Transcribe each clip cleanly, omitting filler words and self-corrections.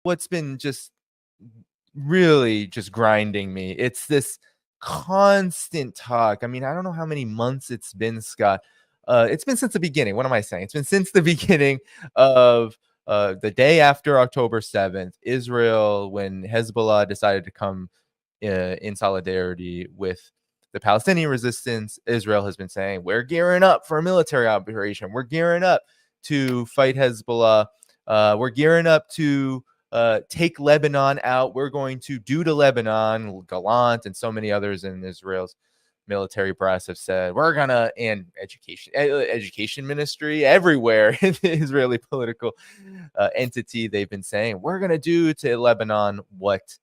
what's been just really just grinding me. It's this constant talk. I mean, I don't know how many months it's been, Scott. It's been since the beginning. What am I saying? It's been since the beginning of the day after October 7th, Israel, when Hezbollah decided to come in solidarity with the Palestinian resistance. Israel has been saying, we're gearing up for a military operation. We're gearing up to fight Hezbollah. We're gearing up to take Lebanon out. We're going to do to Lebanon. Gallant and so many others in Israel's military brass have said, we're gonna, and education ministry everywhere in the Israeli political entity, they've been saying, we're gonna do to Lebanon what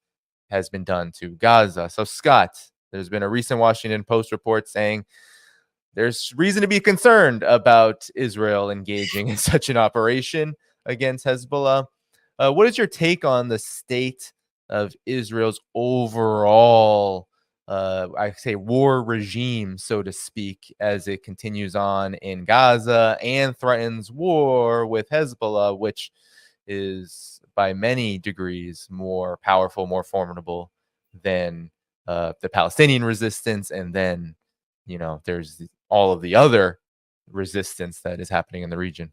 has been done to Gaza. So, Scott, there's been a recent Washington Post report saying there's reason to be concerned about Israel engaging in such an operation against Hezbollah. What is your take on the state of Israel's overall, I say, war regime, so to speak, as it continues on in Gaza and threatens war with Hezbollah, which is by many degrees more powerful, more formidable than the Palestinian resistance, and then, you know, there's all of the other resistance that is happening in the region?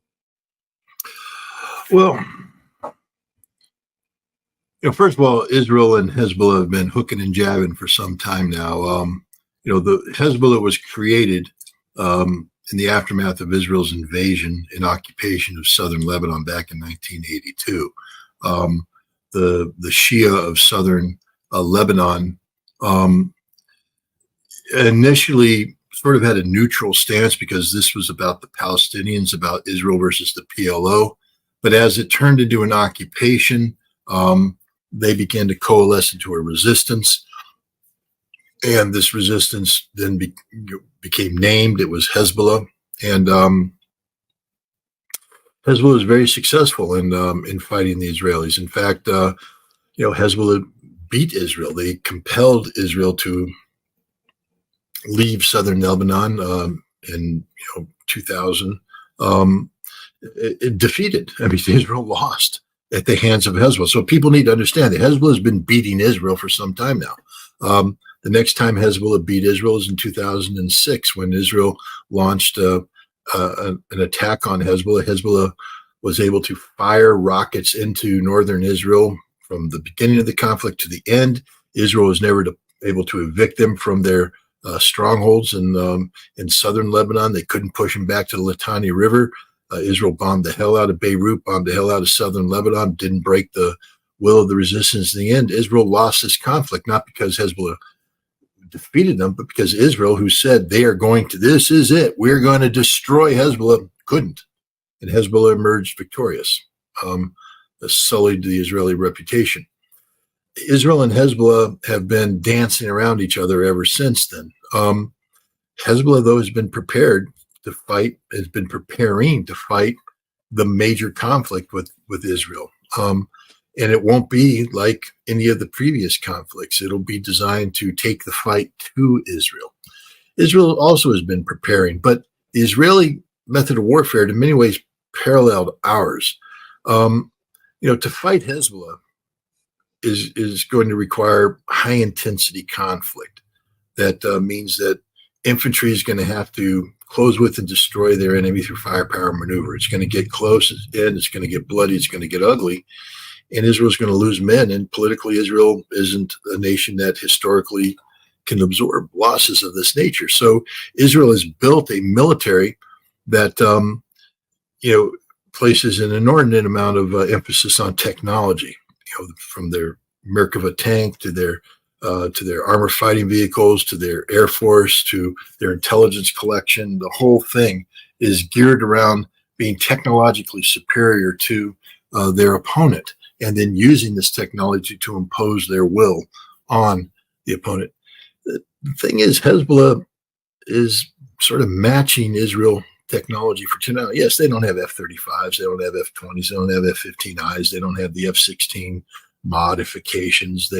Well, first of all, Israel and Hezbollah have been hooking and jabbing for some time now. The Hezbollah was created in the aftermath of Israel's invasion and occupation of southern Lebanon back in 1982. The Shia of southern Lebanon initially sort of had a neutral stance because this was about the Palestinians, about Israel versus the PLO. But as it turned into an occupation, they began to coalesce into a resistance. And this resistance then became named. It was Hezbollah. And Hezbollah was very successful in fighting the Israelis. In fact, Hezbollah beat Israel. They compelled Israel to leave southern Lebanon in 2000. It defeated. I mean, Israel lost at the hands of Hezbollah. So people need to understand that Hezbollah has been beating Israel for some time now. The next time Hezbollah beat Israel is in 2006 when Israel launched an attack on Hezbollah. Hezbollah was able to fire rockets into northern Israel from the beginning of the conflict to the end. Israel was never able to evict them from their strongholds in southern Lebanon. They couldn't push them back to the Litani River. Israel bombed the hell out of Beirut, bombed the hell out of southern Lebanon, didn't break the will of the resistance. In the end, Israel lost this conflict, not because Hezbollah defeated them, but because Israel, who said they are going to, this is it, we're going to destroy Hezbollah, couldn't. And Hezbollah emerged victorious, sullied the Israeli reputation. Israel and Hezbollah have been dancing around each other ever since then. Hezbollah, though, has been prepared to fight, has been preparing to fight the major conflict with Israel. And it won't be like any of the previous conflicts. It'll be designed to take the fight to Israel. Israel also has been preparing, but the Israeli method of warfare in many ways paralleled ours. To fight Hezbollah is going to require high intensity conflict. That means that infantry is going to have to close with and destroy their enemy through firepower maneuver. It's going to get close, it's going to get bloody, it's going to get ugly, and Israel's going to lose men. And politically, Israel isn't a nation that historically can absorb losses of this nature. So Israel has built a military that, places an inordinate amount of emphasis on technology, from their Merkava tank to their armor fighting vehicles, to their air force, to their intelligence collection. The whole thing is geared around being technologically superior to their opponent, and then using this technology to impose their will on the opponent. The thing is, Hezbollah is sort of matching Israel technology for today. Yes, they don't have F-35s, they don't have F-20s, they don't have F-15Is, they don't have the F-16 modifications.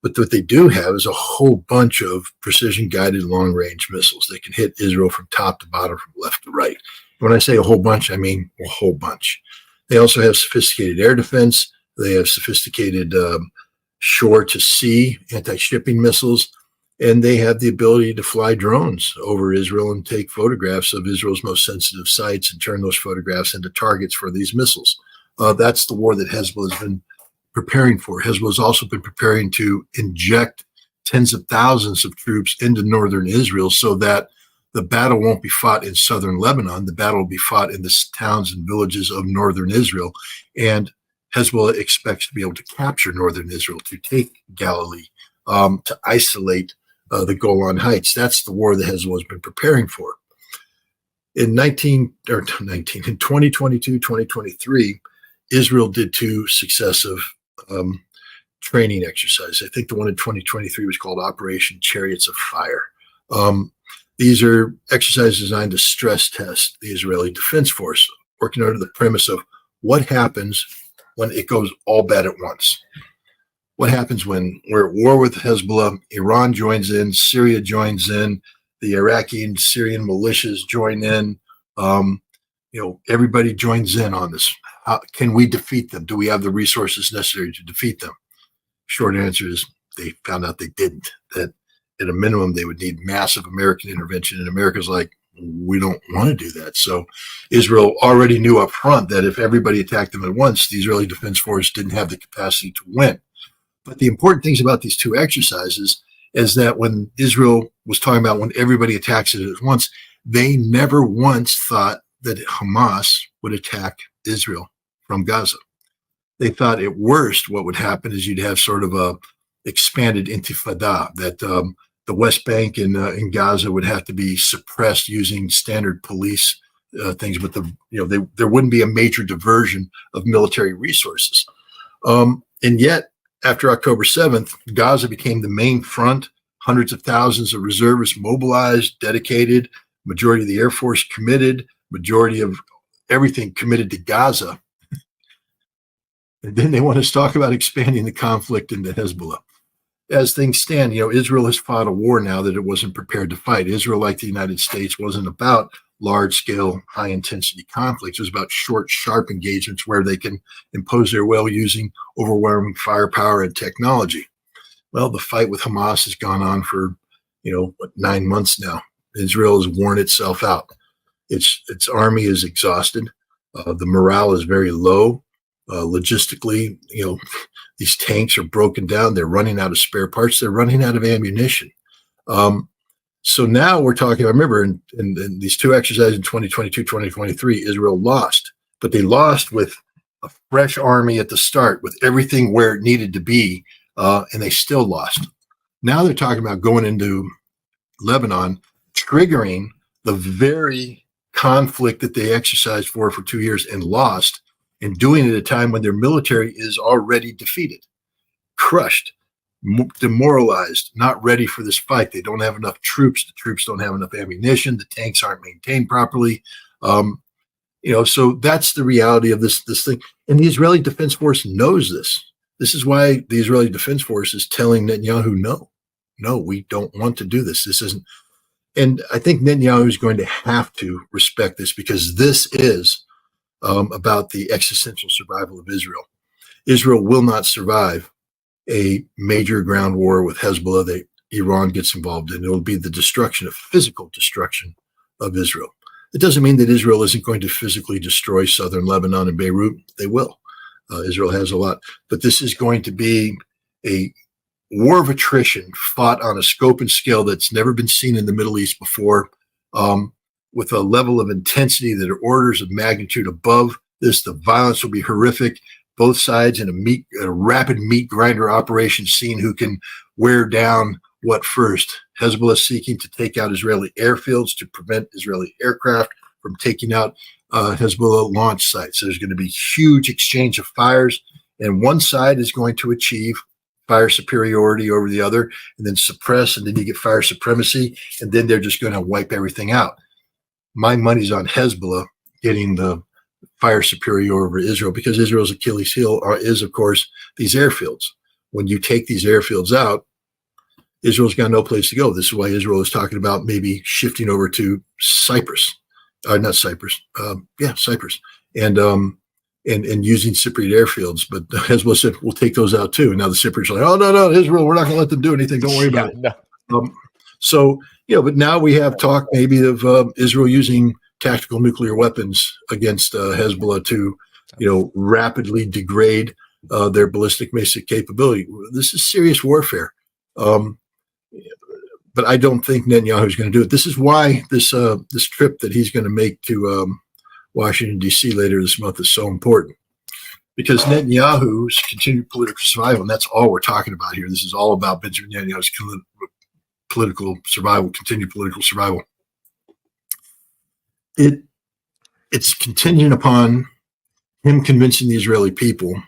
But what they do have is a whole bunch of precision-guided long-range missiles. They can hit Israel from top to bottom, from left to right. When I say a whole bunch, I mean a whole bunch. They also have sophisticated air defense. They have sophisticated shore-to-sea anti-shipping missiles, and they have the ability to fly drones over Israel and take photographs of Israel's most sensitive sites and turn those photographs into targets for these missiles. That's the war that Hezbollah has been preparing for. Hezbollah has also been preparing to inject tens of thousands of troops into northern Israel so that the battle won't be fought in southern Lebanon. The battle will be fought in the towns and villages of northern Israel. And Hezbollah expects to be able to capture northern Israel, to take Galilee, to isolate the Golan Heights. That's the war that Hezbollah has been preparing for. In 2022, 2023, Israel did two successive training exercises. I think the one in 2023 was called Operation Chariots of Fire. These are exercises designed to stress test the Israeli Defense Force, working under the premise of what happens when it goes all bad at once. What happens when we're at war with Hezbollah, Iran joins in, Syria joins in, the Iraqi and Syrian militias join in, everybody joins in on this. How can we defeat them? Do we have the resources necessary to defeat them? Short answer is they found out they didn't, that at a minimum, they would need massive American intervention. And America's like, we don't want to do that. So Israel already knew up front that if everybody attacked them at once, the Israeli Defense Force didn't have the capacity to win. But the important things about these two exercises is that when Israel was talking about when everybody attacks it at once, they never once thought that Hamas would attack Israel from Gaza. They thought at worst what would happen is you'd have sort of a expanded intifada, that the West Bank and in Gaza would have to be suppressed using standard police things, but there wouldn't be a major diversion of military resources. And yet, after October 7th, Gaza became the main front. Hundreds of thousands of reservists mobilized, dedicated, majority of the Air Force committed, majority of everything committed to Gaza. And then they want to talk about expanding the conflict into Hezbollah. As things stand, Israel has fought a war now that it wasn't prepared to fight. Israel, like the United States, wasn't about large-scale, high-intensity conflicts. It was about short, sharp engagements where they can impose their will using overwhelming firepower and technology. Well, the fight with Hamas has gone on for, 9 months now. Israel has worn itself out. Its army is exhausted. The morale is very low. Logistically, these tanks are broken down. They're running out of spare parts. They're running out of ammunition. So now we're talking, I remember in these two exercises in 2022, 2023, Israel lost, but they lost with a fresh army at the start, with everything where it needed to be, and they still lost. Now they're talking about going into Lebanon, triggering the very conflict that they exercised for 2 years and lost, and doing it at a time when their military is already defeated, crushed, demoralized, not ready for this fight. They don't have enough troops. The troops don't have enough ammunition. The tanks aren't maintained properly. So that's the reality of this thing. And the Israeli Defense Force knows this. This is why the Israeli Defense Force is telling Netanyahu, no, we don't want to do this. This isn't. And I think Netanyahu is going to have to respect this, because this is about the existential survival of Israel. Israel will not survive a major ground war with Hezbollah that Iran gets involved in. It will be the physical destruction of Israel. It doesn't mean that Israel isn't going to physically destroy southern Lebanon and Beirut. They will. Israel has a lot. But this is going to be a war of attrition fought on a scope and scale that's never been seen in the Middle East before, with a level of intensity that are orders of magnitude above this. The violence will be horrific. Both sides in a rapid meat grinder operation, seeing who can wear down what first. Hezbollah seeking to take out Israeli airfields to prevent Israeli aircraft from taking out Hezbollah launch sites. So there's going to be huge exchange of fires, and one side is going to achieve fire superiority over the other, and then suppress, and then you get fire supremacy, and then they're just going to wipe everything out. My money's on Hezbollah getting the fire superiority over Israel, because Israel's Achilles heel is, of course, these airfields. When you take these airfields out, Israel's got no place to go. This is why Israel is talking about maybe shifting over to Cyprus. Cyprus. And and using Cypriot airfields. But Hezbollah said, we'll take those out too. And now the Cypriots are like, oh, no, Israel, we're not going to let them do anything. Don't worry about it. No. So, but now we have talk maybe of Israel using tactical nuclear weapons against Hezbollah to, rapidly degrade their ballistic missile capability. This is serious warfare. But I don't think Netanyahu is going to do it. This is why this trip that he's going to make to Washington, D.C. later this month is so important. Because Netanyahu's continued political survival, and that's all we're talking about here. This is all about Benjamin Netanyahu's political survival, continued political survival. It's contingent upon him convincing the Israeli people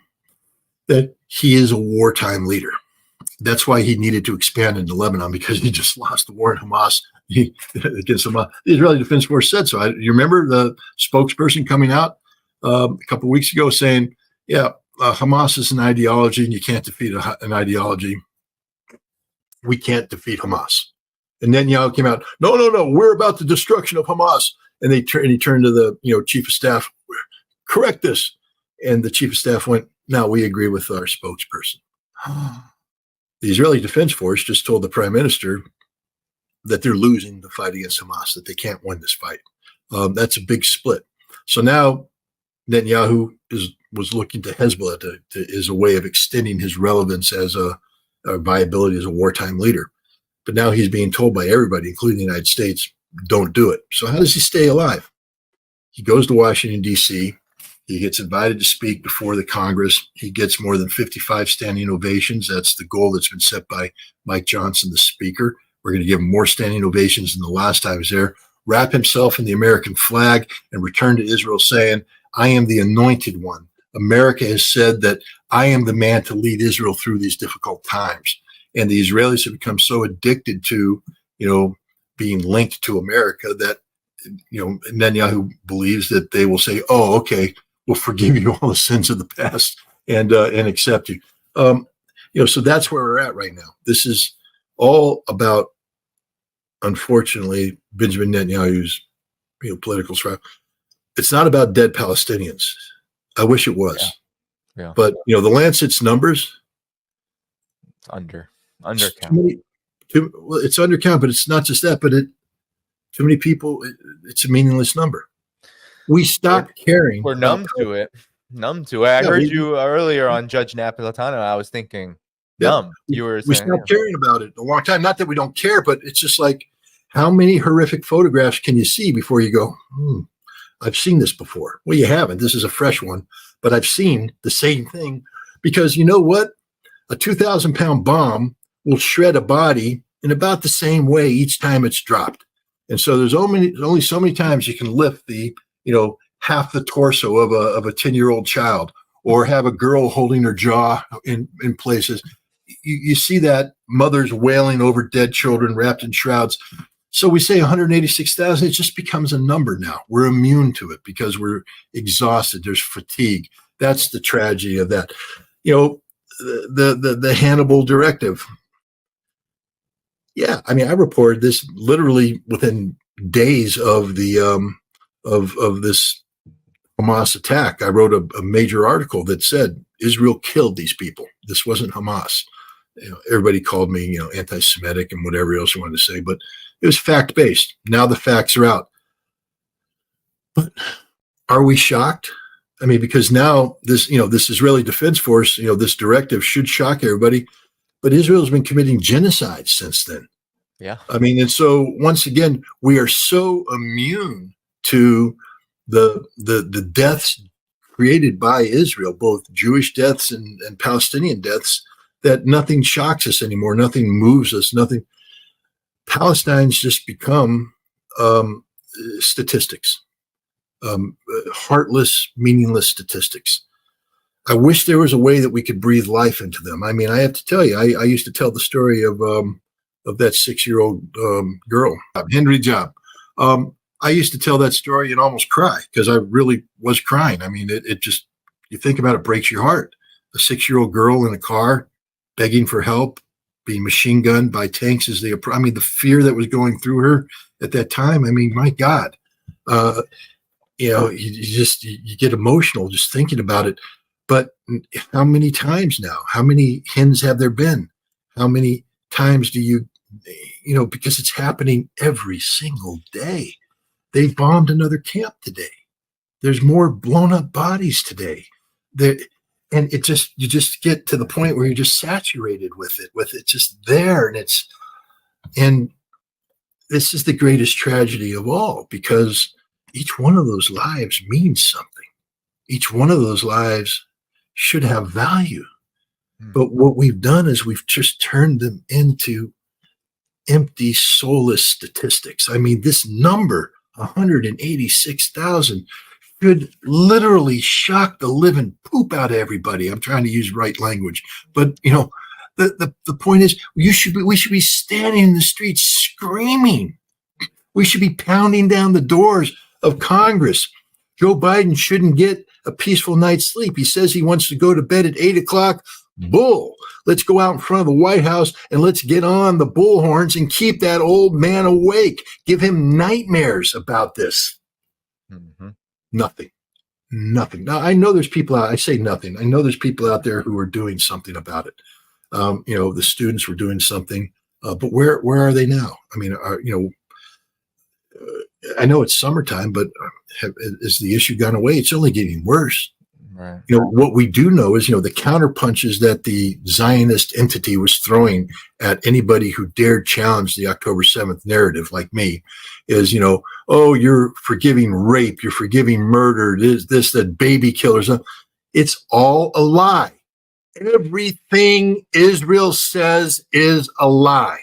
that he is a wartime leader. That's why he needed to expand into Lebanon, because he just lost the war in Hamas against Hamas. The Israeli Defense Force said so. You remember the spokesperson coming out a couple of weeks ago saying, Hamas is an ideology and you can't defeat an ideology. We can't defeat Hamas. And Netanyahu came out, no, we're about the destruction of Hamas. And he turned to the chief of staff, correct this. And the chief of staff went, no, we agree with our spokesperson. The Israeli Defense Force just told the prime minister that they're losing the fight against Hamas, that they can't win this fight. That's a big split. So now Netanyahu was looking to Hezbollah as a way of extending his relevance as a viability as a wartime leader. But now he's being told by everybody, including the United States, don't do it. So how does he stay alive? He goes to Washington, D.C. He gets invited to speak before the Congress. He gets more than 55 standing ovations. That's the goal that's been set by Mike Johnson, the speaker. We're going to give him more standing ovations than the last time he was there. Wrap himself in the American flag and return to Israel saying, I am the anointed one. America has said that I am the man to lead Israel through these difficult times. And the Israelis have become so addicted to, being linked to America that, Netanyahu believes that they will say, oh, okay, we'll forgive you all the sins of the past and accept you. So that's where we're at right now. This is all about, unfortunately, Benjamin Netanyahu's, political survival. It's not about dead Palestinians. I wish it was. Yeah. But, the Lancet's numbers. Undercount. It's undercount, but it's not just that, but too many people, it's a meaningless number. We stopped caring. We're numb to it. I heard you earlier on Judge Napolitano. I was thinking, numb. You were saying, we stopped caring about it a long time. Not that we don't care, but it's just like, how many horrific photographs can you see before you go, I've seen this before? Well, you haven't. This is a fresh one, but I've seen the same thing, because you know what? A 2,000-pound bomb will shred a body in about the same way each time it's dropped. And so there's only so many times you can lift the, half the torso of a 10-year-old child, or have a girl holding her jaw in places. You see that mothers wailing over dead children wrapped in shrouds. So we say 186,000, it just becomes a number now. We're immune to it because we're exhausted. There's fatigue. That's the tragedy of that. The Hannibal directive. Yeah, I reported this literally within days of the of this Hamas attack. I wrote a major article that said Israel killed these people. This wasn't Hamas. Everybody called me, anti-Semitic and whatever else you wanted to say, but it was fact-based. Now the facts are out. But are we shocked? Because now this Israeli Defense Force, this directive should shock everybody. But Israel's been committing genocide since then. Yeah. And so once again, we are so immune to the deaths created by Israel, both Jewish deaths and Palestinian deaths, that nothing shocks us anymore. Nothing moves us. Nothing. Palestine's just become statistics, heartless, meaningless statistics. I wish there was a way that we could breathe life into them. I have to tell you, I used to tell the story of that 6-year-old girl, Henry Job. I used to tell that story and almost cry, because I really was crying. It just, you think about it, breaks your heart. A 6-year-old girl in a car begging for help, being machine gunned by tanks as they approach. The fear that was going through her at that time. My God. you get emotional just thinking about it. But how many times now? How many hens have there been? How many times do because it's happening every single day. They bombed another camp today. There's more blown up bodies today. And you just get to the point where you're just saturated with it just there. And this is the greatest tragedy of all, because each one of those lives means something. Each one of those lives should have value. But what we've done is we've just turned them into empty, soulless statistics. I mean, this number, 186,000, should literally shock the living poop out of everybody. I'm trying to use right language. But, the point is, we should be standing in the streets screaming. We should be pounding down the doors of Congress. Joe Biden shouldn't get a peaceful night's sleep. He says he wants to go to bed at 8 o'clock. Bull. Let's go out in front of the White House and let's get on the bullhorns and keep that old man awake. Give him nightmares about this. Mm-hmm. Nothing. Now, I know there's people out, I say nothing. I know there's people out there who are doing something about it. The students were doing something, but where are they now? I mean, I know it's summertime, but has the issue gone away? It's only getting worse. Right. What we do know is, the counter punches that the Zionist entity was throwing at anybody who dared challenge the October 7th narrative, like me, is, oh, you're forgiving rape, you're forgiving murder, that baby killers. It's all a lie. Everything Israel says is a lie.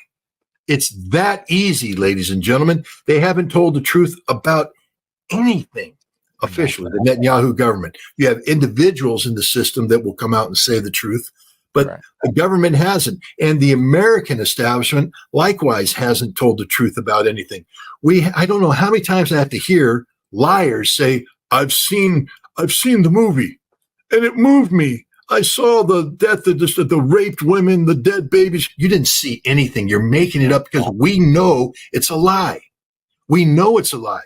It's that easy, ladies and gentlemen. They haven't told the truth about anything. Officially, the Netanyahu government. You have individuals in the system that will come out and say the truth, but right. The government hasn't. And the American establishment likewise hasn't told the truth about anything. I don't know how many times I have to hear liars say, I've seen the movie and it moved me. I saw the death of the raped women, the dead babies. You didn't see anything. You're making it up because we know it's a lie. We know it's a lie.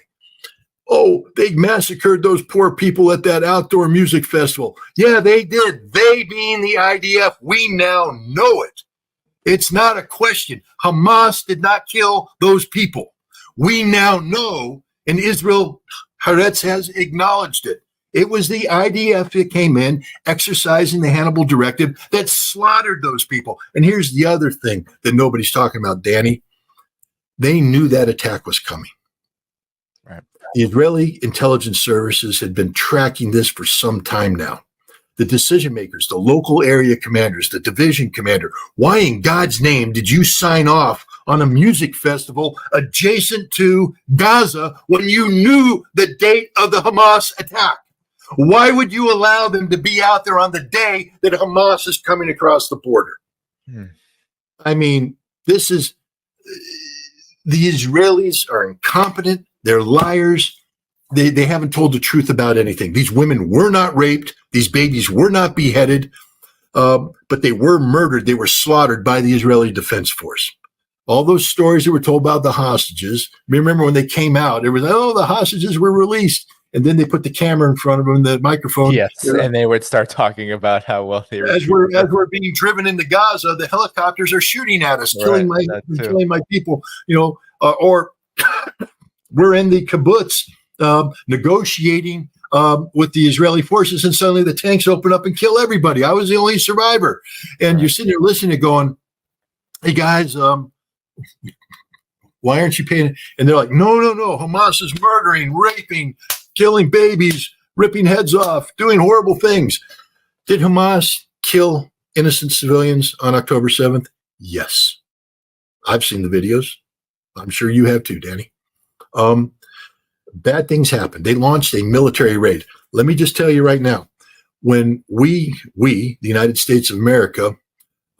Oh, they massacred those poor people at that outdoor music festival. Yeah, they did. They being the IDF, we now know it. It's not a question. Hamas did not kill those people. We now know, and Israel, Haaretz has acknowledged it. It was the IDF that came in, exercising the Hannibal Directive, that slaughtered those people. And here's the other thing that nobody's talking about, Danny. They knew that attack was coming. Right. The Israeli intelligence services had been tracking this for some time now. The decision makers, the local area commanders, the division commander, why in God's name did you sign off on a music festival adjacent to Gaza when you knew the date of the Hamas attack? Why would you allow them to be out there on the day that Hamas is coming across the border? I mean, this is, the Israelis are incompetent. They're liars. They haven't told the truth about anything. These women were not raped. These babies were not beheaded, but they were murdered. They were slaughtered by the Israeli Defense Force. All those stories that were told about the hostages, remember when they came out, it was, oh, the hostages were released. And then they put the camera in front of them, the microphone. Yes, and they would start talking about how well they were. As we're being driven into Gaza, the helicopters are shooting at us, killing my people. Or we're in the kibbutz negotiating with the Israeli forces, and suddenly the tanks open up and kill everybody. I was the only survivor, and you're sitting there listening, going, "Hey guys, why aren't you paying?" And they're like, "No, Hamas is murdering, raping, killing babies, ripping heads off, doing horrible things." Did Hamas kill innocent civilians on October 7th? Yes. I've seen the videos. I'm sure you have too, Danny. Bad things happen. They launched a military raid. Let me just tell you right now, when we, the United States of America,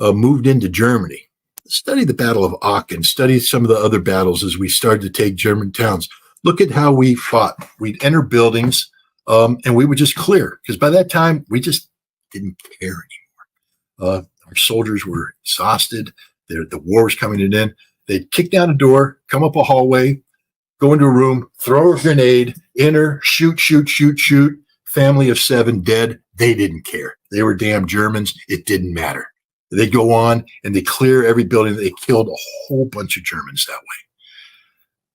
moved into Germany, study the Battle of Aachen, study some of the other battles as we started to take German towns. Look at how we fought. We'd enter buildings and we would just clear, because by that time, we just didn't care anymore. Our soldiers were exhausted. The war was coming to an end. They'd kick down a door, come up a hallway, go into a room, throw a grenade, enter, shoot, shoot, shoot, shoot. Family of 7 dead. They didn't care. They were damn Germans. It didn't matter. They go on and they clear every building. They killed a whole bunch of Germans that way.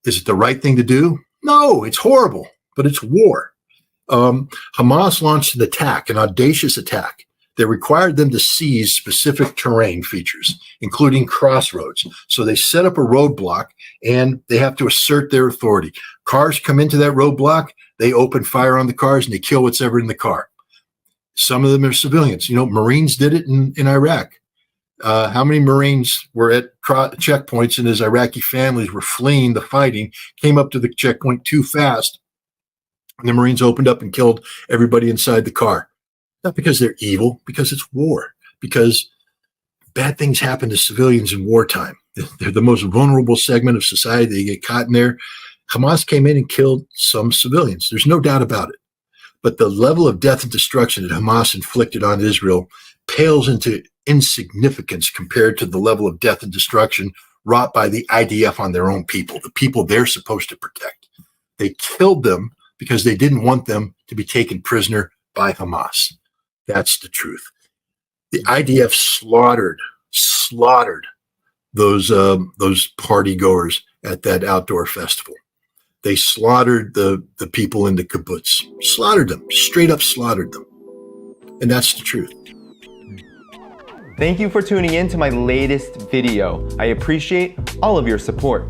Is it the right thing to do? No, it's horrible, but it's war. Hamas launched an attack, an audacious attack that required them to seize specific terrain features, including crossroads. So they set up a roadblock and they have to assert their authority. Cars come into that roadblock, they open fire on the cars and they kill what's ever in the car. Some of them are civilians. You know, Marines did it in Iraq. How many Marines were at checkpoints and as Iraqi families were fleeing the fighting, came up to the checkpoint too fast, and the Marines opened up and killed everybody inside the car? Not because they're evil, because it's war, because bad things happen to civilians in wartime. They're the most vulnerable segment of society. They get caught in there. Hamas came in and killed some civilians. There's no doubt about it. But the level of death and destruction that Hamas inflicted on Israel pales into insignificance compared to the level of death and destruction wrought by the IDF on their own people, the people they're supposed to protect. They killed them because they didn't want them to be taken prisoner by Hamas. That's the truth. The IDF slaughtered those party goers at that outdoor festival. They slaughtered the people in the kibbutz, slaughtered them, straight up slaughtered them. And that's the truth. Thank you for tuning in to my latest video. I appreciate all of your support.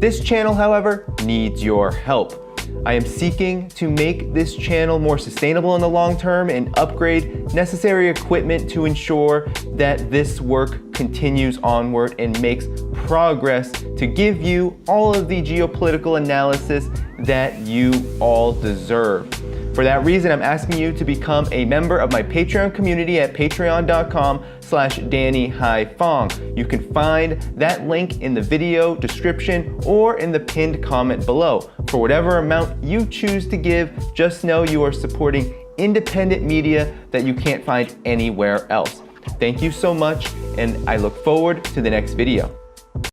This channel, however, needs your help. I am seeking to make this channel more sustainable in the long term and upgrade necessary equipment to ensure that this work continues onward and makes progress to give you all of the geopolitical analysis that you all deserve. For that reason, I'm asking you to become a member of my Patreon community at patreon.com/DannyHaiFong. You can find that link in the video description or in the pinned comment below. For whatever amount you choose to give, just know you are supporting independent media that you can't find anywhere else. Thank you so much, and I look forward to the next video.